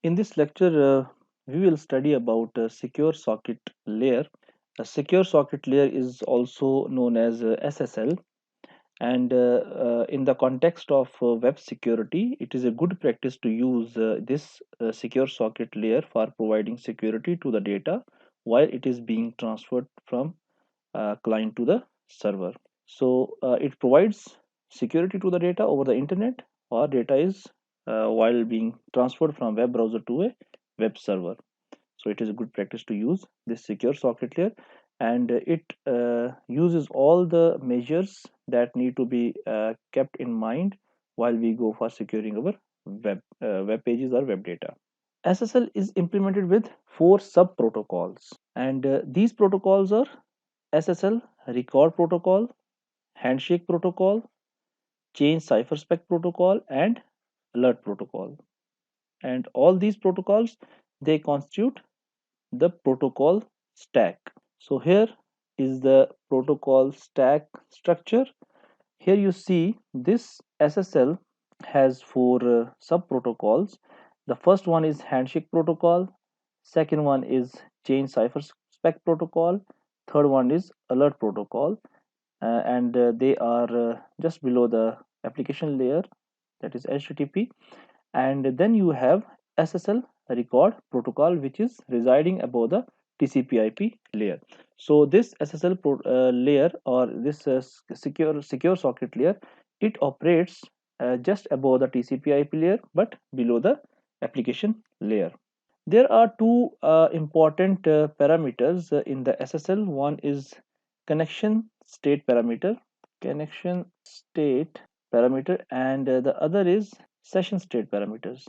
In this lecture, we will study about secure socket layer. A secure socket layer is also known as SSL, and in the context of web security, it is a good practice to use this secure socket layer for providing security to the data while it is being transferred from client to the server. So it provides security to the data over the internet, or data is while being transferred from web browser to a web server. So it is a good practice to use this secure socket layer, and it uses all the measures that need to be kept in mind while we go for securing our web pages or web data. SSL is implemented with 4 sub protocols, and these protocols are SSL Record Protocol, Handshake Protocol, Cipher Spec Protocol, and Alert Protocol. And all these protocols, they constitute the protocol stack. So here is the protocol stack structure. Here you see this SSL has 4 sub protocols. The first one is Handshake Protocol, second one is Cipher Spec Protocol, third one is Alert Protocol, and they are just below the application layer, that is HTTP. And then you have SSL Record Protocol, which is residing above the TCP/IP layer. So this SSL layer, or this secure socket layer, it operates just above the TCP/IP layer but below the application layer. There are two important parameters in the SSL. One is connection state parameter, and the other is session state parameters.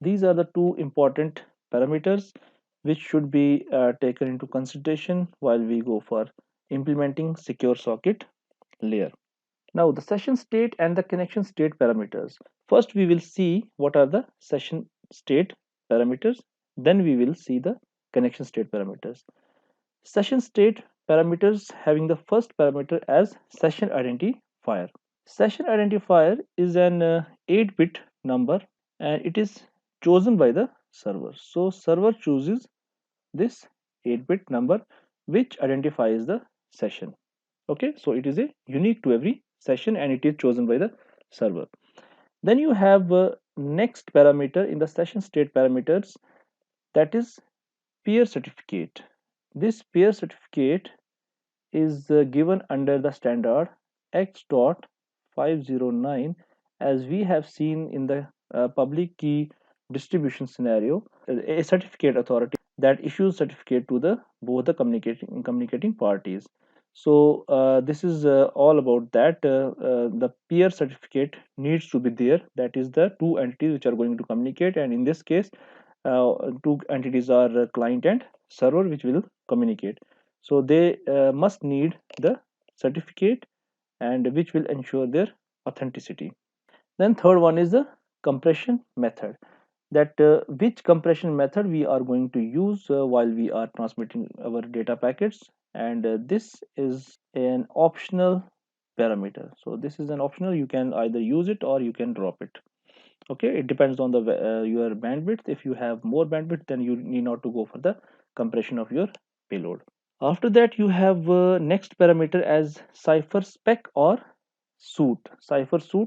These are the two important parameters which should be taken into consideration while we go for implementing secure socket layer. Now the session state and the connection state parameters. First we will see what are the session state parameters, then we will see the connection state parameters. Session state parameters having the first parameter as session identifier. Session identifier is an 8-bit number, and it is chosen by the server. So server chooses this 8-bit number which identifies the session. Okay, so it is a unique to every session and it is chosen by the server. Then you have next parameter in the session state parameters, that is peer certificate. This peer certificate is given under the standard X.509, as we have seen in the public key distribution scenario. A certificate authority that issues certificate to the both the communicating parties. So this is all about that. The peer certificate needs to be there, that is the two entities which are going to communicate, and in this case two entities are client and server which will communicate. So they must need the certificate, and which will ensure their authenticity. Then third one is the compression method, that which compression method we are going to use while we are transmitting our data packets, and this is an optional parameter. So this is an optional, you can either use it or you can drop it. Okay, it depends on the your bandwidth. If you have more bandwidth, then you need not to go for the compression of your payload. After that you have next parameter as cipher suit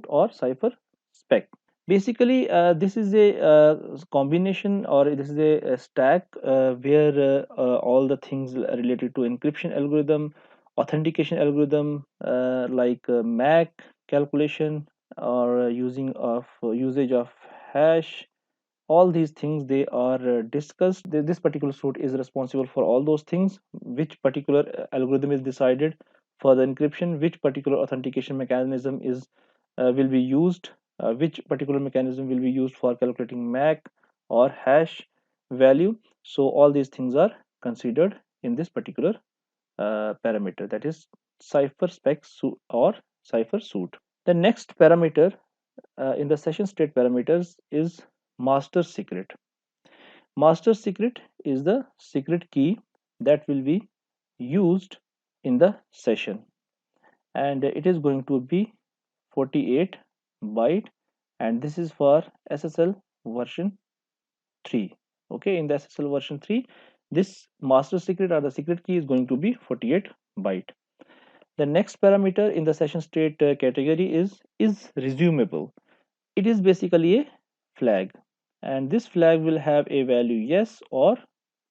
or cipher spec. Basically this is a combination, or this is a stack where all the things related to encryption algorithm, authentication algorithm, like MAC calculation, or usage of hash, all these things they are discussed. This particular suite is responsible for all those things. Which particular algorithm is decided for the encryption, which particular authentication mechanism is will be used, which particular mechanism will be used for calculating MAC or hash value. So all these things are considered in this particular parameter, that is cipher spec or cipher suit. The next parameter in the session state parameters is master secret. Master secret is the secret key that will be used in the session, and it is going to be 48 byte, and this is for SSL version 3. Okay, in the SSL version 3, this master secret or the secret key is going to be 48 byte. The next parameter in the session state category is resumable. It is basically a flag, and this flag will have a value yes or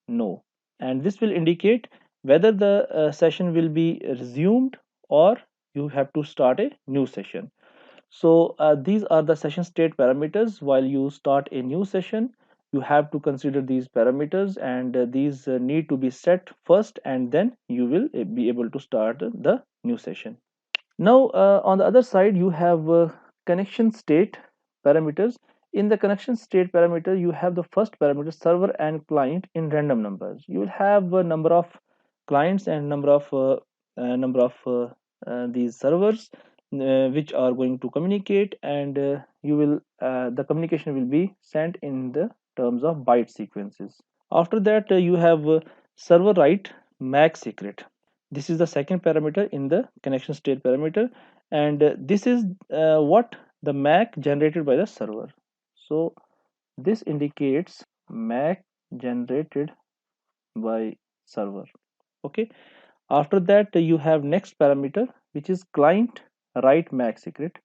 no, and this will indicate whether the session will be resumed or you have to start a new session. So these are the session state parameters. While you start a new session, you have to consider these parameters, and these need to be set first, and then you will be able to start the new session. Now, on the other side, you have connection state parameters. In the connection state parameter, you have the first parameter server and client in random numbers. You will have a number of clients and number of these servers which are going to communicate, and you will the communication will be sent in the terms of byte sequences. After that, you have server write MAC secret. This is the second parameter in the connection state parameter, and this is what the MAC generated by the server. So this indicates MAC generated by server. Okay. After that, you have next parameter, which is client write MAC secret.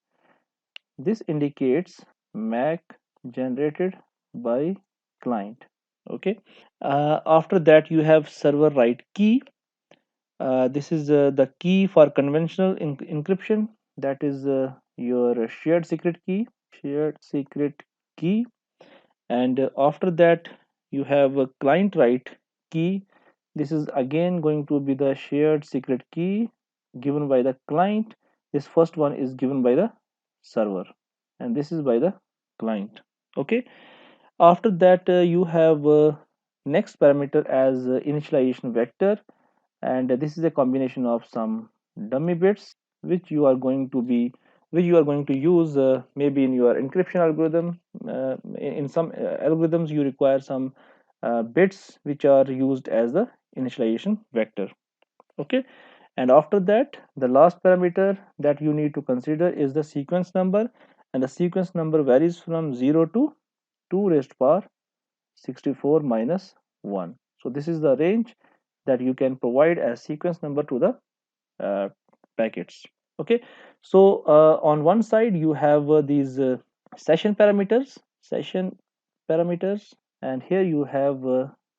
This indicates MAC generated by client. Okay. After that, you have server write key. This is the key for conventional encryption. That is your shared secret key. Shared secret key. And after that, you have a client write key. This is again going to be the shared secret key given by the client. This first one is given by the server, and this is by the client. Okay. After that, you have next parameter as initialization vector, and this is a combination of some dummy bits which you are going to be which you are going to use maybe in your encryption algorithm. In some algorithms you require some bits which are used as the initialization vector. Okay. And after that, the last parameter that you need to consider is the sequence number, and the sequence number varies from 0 to 2 raised to power 64 minus 1. So this is the range that you can provide as sequence number to the packets. Okay. So on one side you have these session parameters, and here you have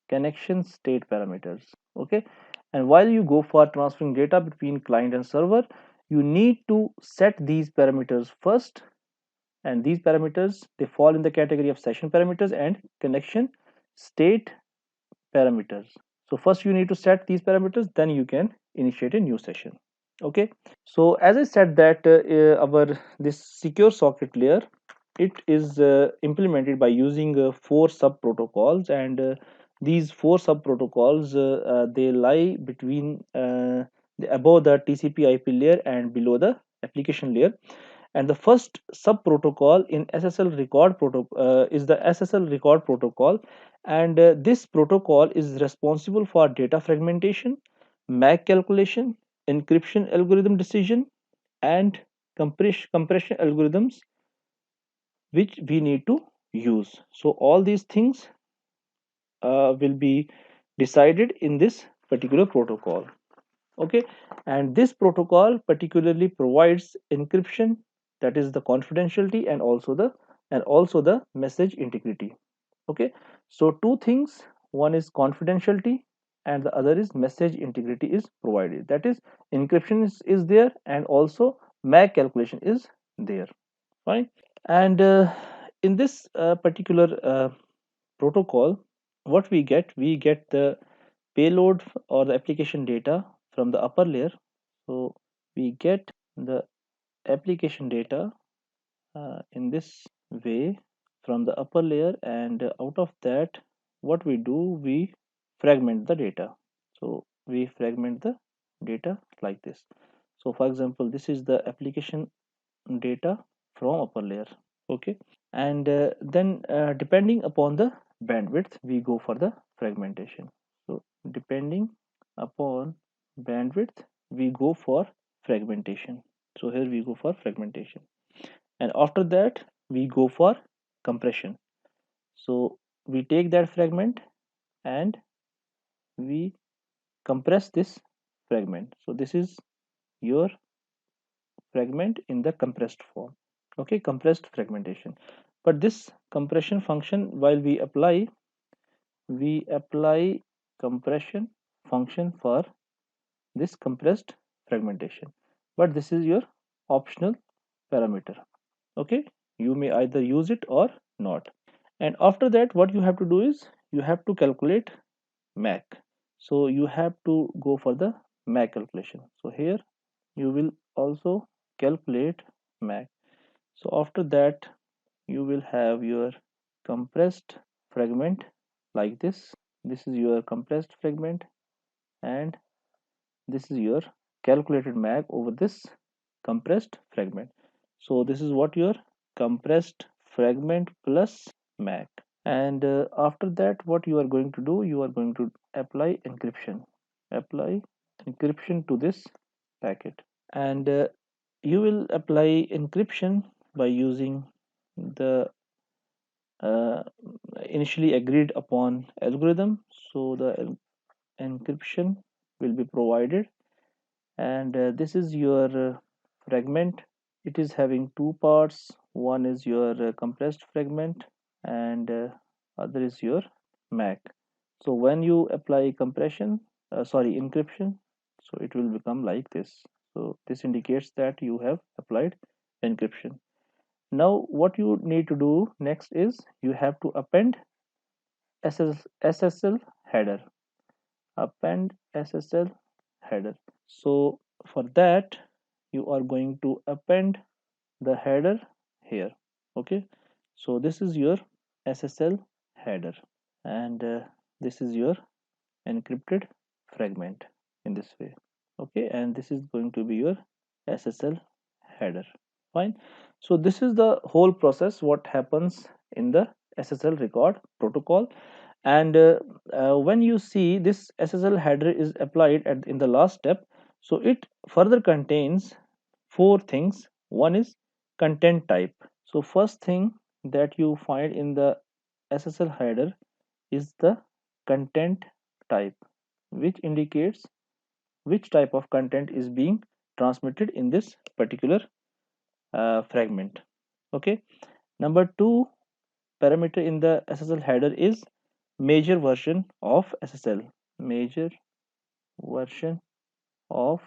connection state parameters. Okay. And while you go for transferring data between client and server, you need to set these parameters first, and these parameters, they fall in the category of session parameters and connection state parameters. So first you need to set these parameters, then you can initiate a new session. Okay. So as I said that our this secure socket layer, it is implemented by using 4 sub protocols, and these 4 sub protocols they lie between above the TCP IP layer and below the application layer. And the first sub protocol in SSL record protocol is the SSL record protocol, and this protocol is responsible for data fragmentation, MAC calculation, encryption algorithm decision, and compression algorithms which we need to use. So all these things will be decided in this particular protocol. Okay. And this protocol particularly provides encryption, that is the confidentiality, and also the message integrity. Okay. So two things, one is confidentiality and the other is message integrity is provided, that is encryption is there, and also MAC calculation is there. Fine. And in this particular protocol, what we get the payload or the application data from the upper layer. So we get the application data in this way from the upper layer, and out of that, what we do, we fragment the data. So we fragment the data like this. So for example, this is the application data from upper layer. Okay. And then depending upon the bandwidth, we go for the fragmentation. So depending upon bandwidth, we go for fragmentation. So here we go for fragmentation, and after that we go for compression. So we take that fragment and we compress this fragment. So this is your fragment in the compressed form. Okay, compressed fragmentation. But this compression function, while we apply compression function for this compressed fragmentation. But this is your optional parameter. Okay, you may either use it or not. And after that, what you have to do is you have to calculate MAC. So you have to go for the MAC calculation. So here you will also calculate MAC. So after that, you will have your compressed fragment like this. This is your compressed fragment, and this is your calculated MAC over this compressed fragment. So this is what your compressed fragment plus MAC. And after that, what you are going to do, you are going to apply encryption to this packet. And you will apply encryption by using the uh, initially agreed upon algorithm. So the encryption will be provided, and this is your fragment. It is having two parts. One is your compressed fragment, and other is your MAC. So when you apply encryption, so it will become like this. So this indicates that you have applied encryption. Now what you need to do next is you have to append SSL header. Append SSL header. So for that, you are going to append the header here. Okay, so this is your SSL header, and this is your encrypted fragment in this way. Okay, and this is going to be your SSL header. Fine. So this is the whole process what happens in the SSL record protocol. And when you see this SSL header is applied in the last step, so it further contains four things. One is content type. So first thing that you find in the SSL header is the content type, which indicates which type of content is being transmitted in this particular fragment. Okay, number two parameter in the SSL header is major version of SSL. Major version of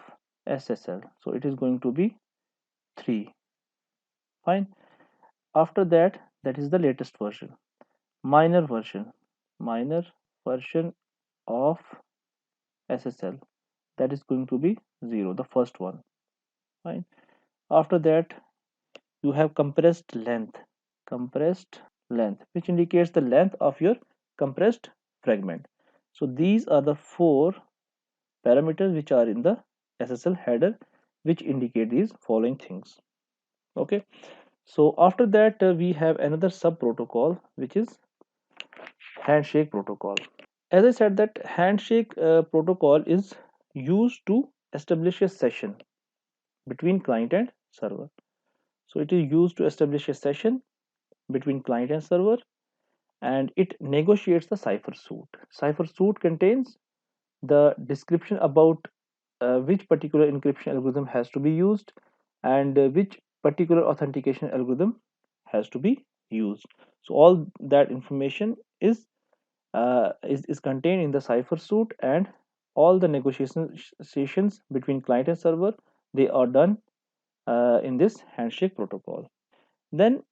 SSL. So it is going to be 3. Fine. After that, that is the latest version. Minor version. Minor version of SSL. That is going to be 0, the first one. Fine. After that, you have compressed length. Compressed length, which indicates the length of your compressed fragment. So these are the 4 parameters which are in the SSL header, which indicate these following things. Okay, so after that we have another sub protocol, which is handshake protocol. As I said, that handshake protocol is used to establish a session between client and server. So it is used to establish a session between client and server, and it negotiates the cipher suit. Cipher suit contains the description about which particular encryption algorithm has to be used, and which particular authentication algorithm has to be used. So all that information is contained in the cipher suit, and all the negotiations between client and server, they are done in this handshake protocol. Then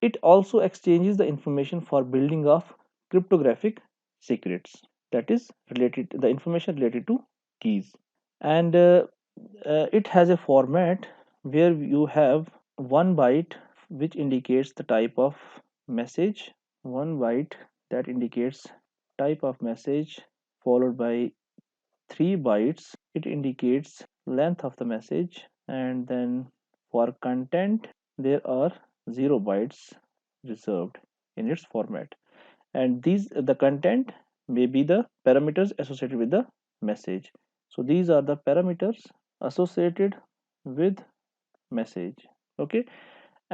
it also exchanges the information for building of cryptographic secrets, that is related the information related to keys. And it has a format where you have 1 byte which indicates the type of message, 1 byte that indicates type of message, followed by 3 bytes it indicates length of the message, and then for content there are 0 bytes reserved in its format. And these the content may be the parameters associated with the message. So these are the parameters associated with message. Okay,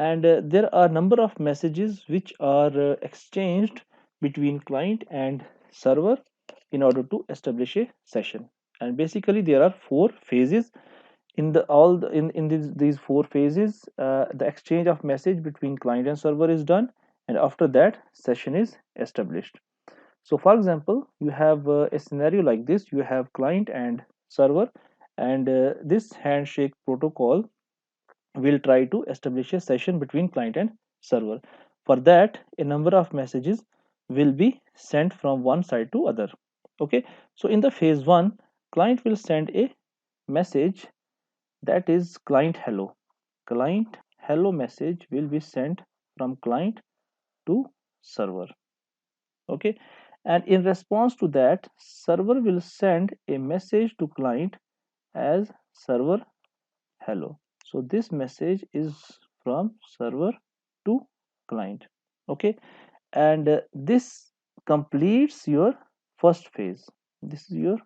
and there are number of messages which are exchanged between client and server in order to establish a session. And basically there are four phases. In the all the, in these four phases, the exchange of message between client and server is done, and after that session is established. So for example, you have a scenario like this: you have client and server, and this handshake protocol will try to establish a session between client and server. For that, a number of messages will be sent from one side to other. Okay, so in the phase 1, client will send a message, that is client hello. Client hello message will be sent from client to server. Okay, and in response to that, server will send a message to client as server hello. So this message is from server to client. Okay, and this completes your first phase. This is your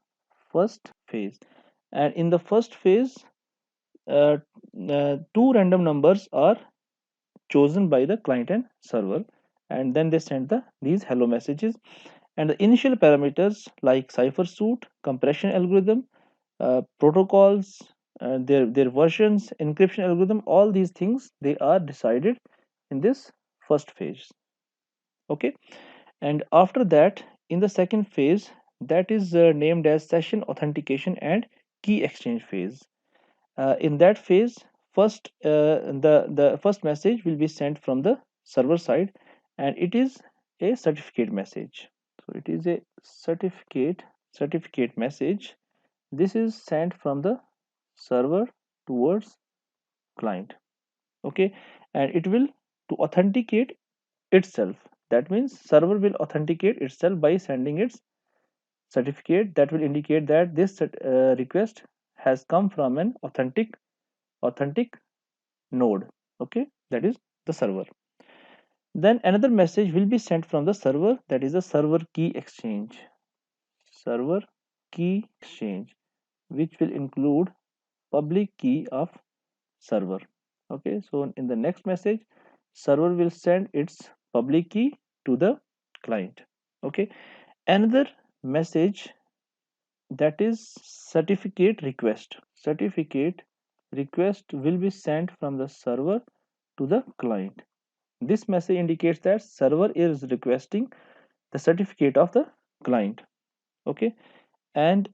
first phase, and in the first phase, uh, two random numbers are chosen by the client and server, and then they send these hello messages. And the initial parameters like cipher suit, compression algorithm, protocols, their versions, encryption algorithm, all these things, they are decided in this first phase. Okay, and after that, in the second phase, that is named as session authentication and key exchange phase. In that phase, first the first message will be sent from the server side, and it is a certificate message. So it is a certificate message. This is sent from the server towards client. Okay, and it will to authenticate itself. That means server will authenticate itself by sending its certificate that will indicate that this request has come from an authentic node. Okay, that is the server. Then another message will be sent from the server, that is the server key exchange. Server key exchange, which will include public key of server. Okay, so in the next message, server will send its public key to the client. Okay, another message, that is certificate request will be sent from the server to the client. This message indicates that server is requesting the certificate of the client. Okay, and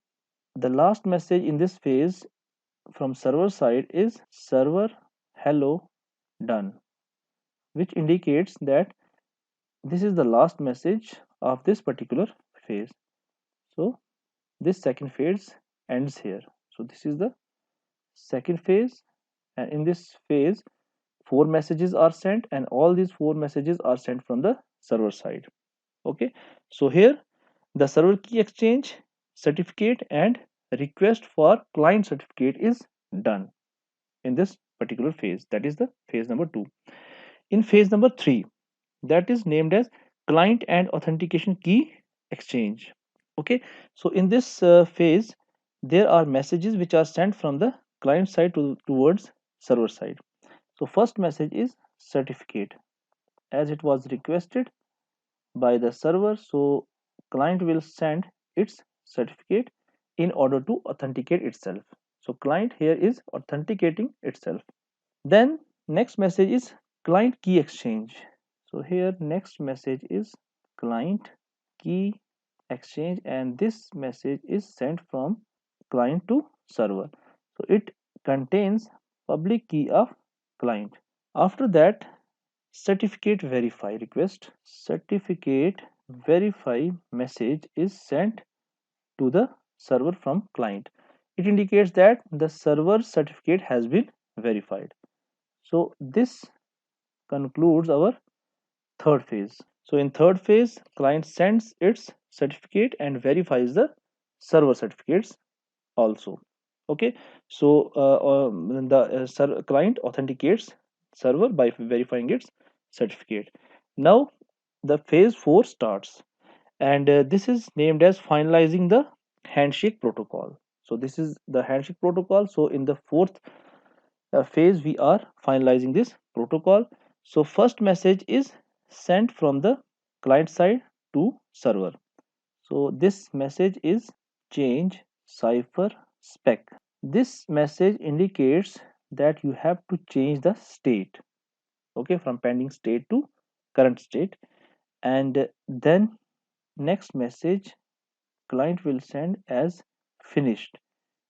the last message in this phase from server side is server hello done, which indicates that this is the last message of this particular phase. So this second phase ends here. So this is the second phase, and in this phase, four messages are sent, and all these four messages are sent from the server side. Okay, so here the server key exchange, certificate, and request for client certificate is done in this particular phase. That is the phase number 2. In phase number 3, that is named as client and authentication key exchange. Okay, so in this phase, there are messages which are sent from the client side towards server side. So first message is certificate, as it was requested by the server, so client will send its certificate in order to authenticate itself. So client here is authenticating itself. Then next message is client key exchange. So here next message is client key exchange, and this message is sent from client to server. So it contains public key of client. After that, certificate verify message is sent to the server from client. It indicates that the server certificate has been verified. So this concludes our third phase. So in third phase, client sends its certificate and verifies the server certificates also. Okay, so the client authenticates server by verifying its certificate. Now the phase 4 starts, and this is named as finalizing the handshake protocol. So this is the handshake protocol. So in the fourth phase we are finalizing this protocol. So first message is sent from the client side to server. So this message is change cipher spec. This message indicates that you have to change the state, okay, from pending state to current state. And then next message client will send as finished,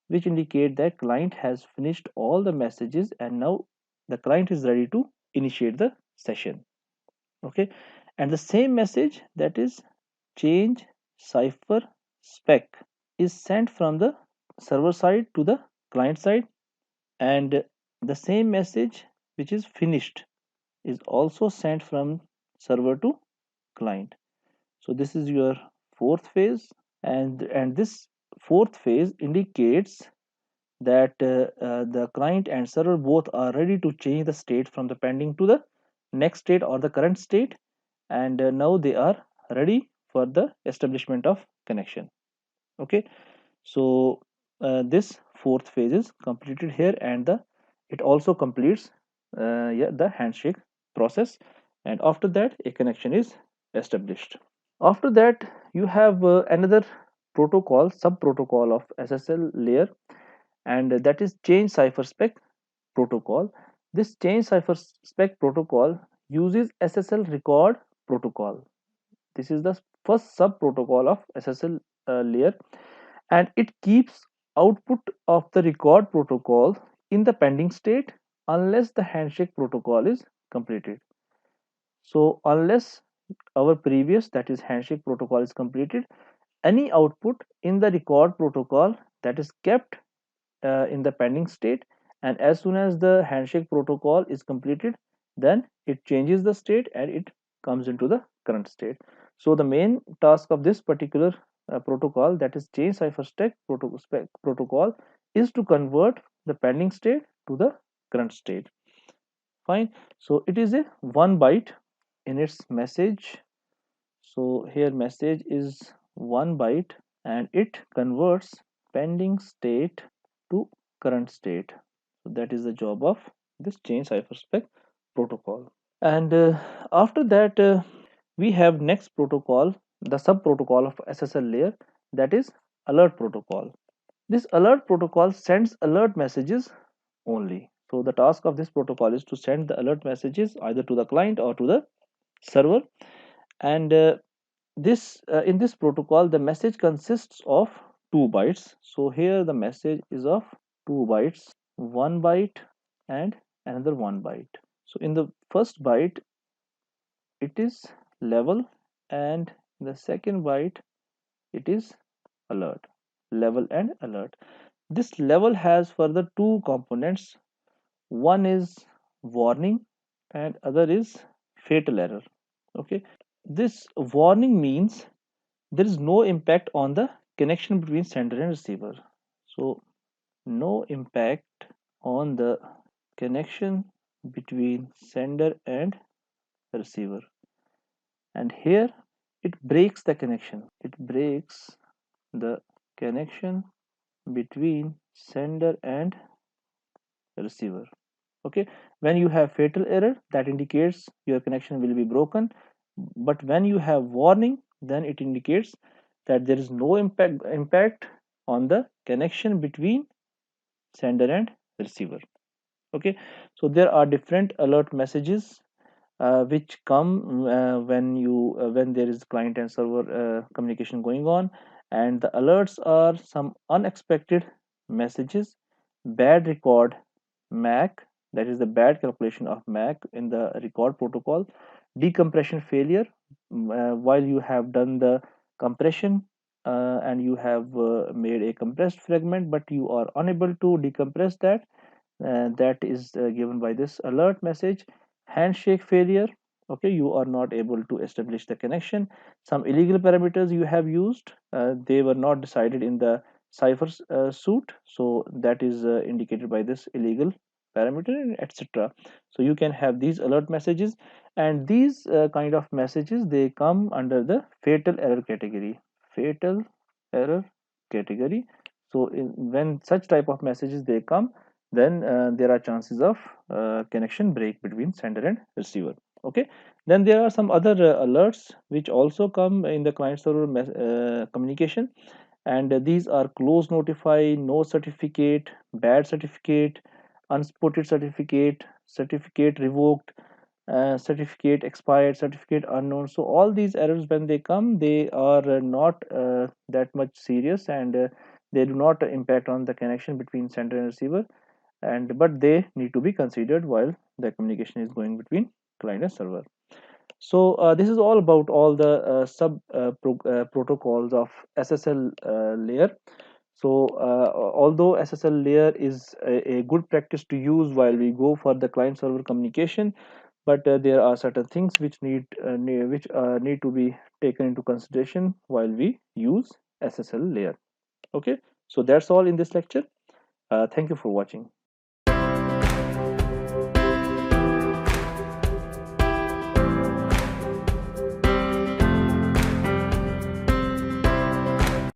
which indicate that client has finished all the messages and now the client is ready to initiate the session, okay. And the same message, that is change cipher spec, is sent from the server side to the client side, and the same message which is finished is also sent from server to client. So this is your fourth phase, and this fourth phase indicates that the client and server both are ready to change the state from the pending to the next state or the current state, and now they are ready for the establishment of connection, okay. So this fourth phase is completed here, and it also completes yeah, the handshake process, and after that a connection is established. After that you have another protocol, sub protocol of SSL layer, and that is change cipher spec protocol. This change cipher spec protocol uses SSL record protocol. This is the first sub protocol of SSL layer, and it keeps output of the record protocol in the pending state unless the handshake protocol is completed. So unless our previous, that is handshake protocol, is completed, any output in the record protocol that is kept in the pending state, and as soon as the handshake protocol is completed, then it changes the state and it comes into the current state. So the main task of this particular protocol, that is change cipher spec protocol, is to convert the pending state to the current state. Fine. So it is a 1 byte in its message. So here message is 1 byte, and it converts pending state to current state. So that is the job of this change cipher spec protocol. And after that we have next protocol, the sub protocol of SSL layer, that is alert protocol. This alert protocol sends alert messages only. So the task of this protocol is to send the alert messages either to the client or to the server, and this in this protocol the message consists of 2 bytes. So here the message is of 2 bytes, 1 byte and another 1 byte. So in the first byte it is level, and in the second byte it is alert, level and alert. This level has further two components. One is warning and other is fatal error, okay. This warning means there is no impact on the connection between sender and receiver. So no impact on the connection between sender and receiver, and here it breaks the connection, it breaks the connection between sender and receiver, okay. When you have fatal error, that indicates your connection will be broken, but when you have warning, then it indicates that there is no impact on the connection between sender and receiver, okay. So there are different alert messages which come when there is client and server communication going on, and the alerts are some unexpected messages, bad record MAC, that is the bad calculation of MAC in the record protocol, decompression failure, while you have done the compression and you have made a compressed fragment but you are unable to decompress that, that is given by this alert message. Handshake failure, okay, you are not able to establish the connection. Some illegal parameters you have used, they were not decided in the cipher suit, so that is indicated by this illegal parameter, etc. So you can have these alert messages, and these kind of messages, they come under the fatal error category. Fatal error category. So when such type of messages they come, then there are chances of connection break between sender and receiver. Okay, then there are some other alerts which also come in the client server communication, and these are close notify, no certificate, bad certificate, unspotted certificate, certificate revoked, certificate expired, certificate unknown. So all these errors, when they come, they are not that much serious, and they do not impact on the connection between sender and receiver, and but they need to be considered while the communication is going between client and server. So this is all about all the protocols of SSL layer. So although SSL layer is a good practice to use while we go for the client server communication, but there are certain things which need to be taken into consideration while we use SSL layer. Okay, so that's all in this lecture. Thank you for watching.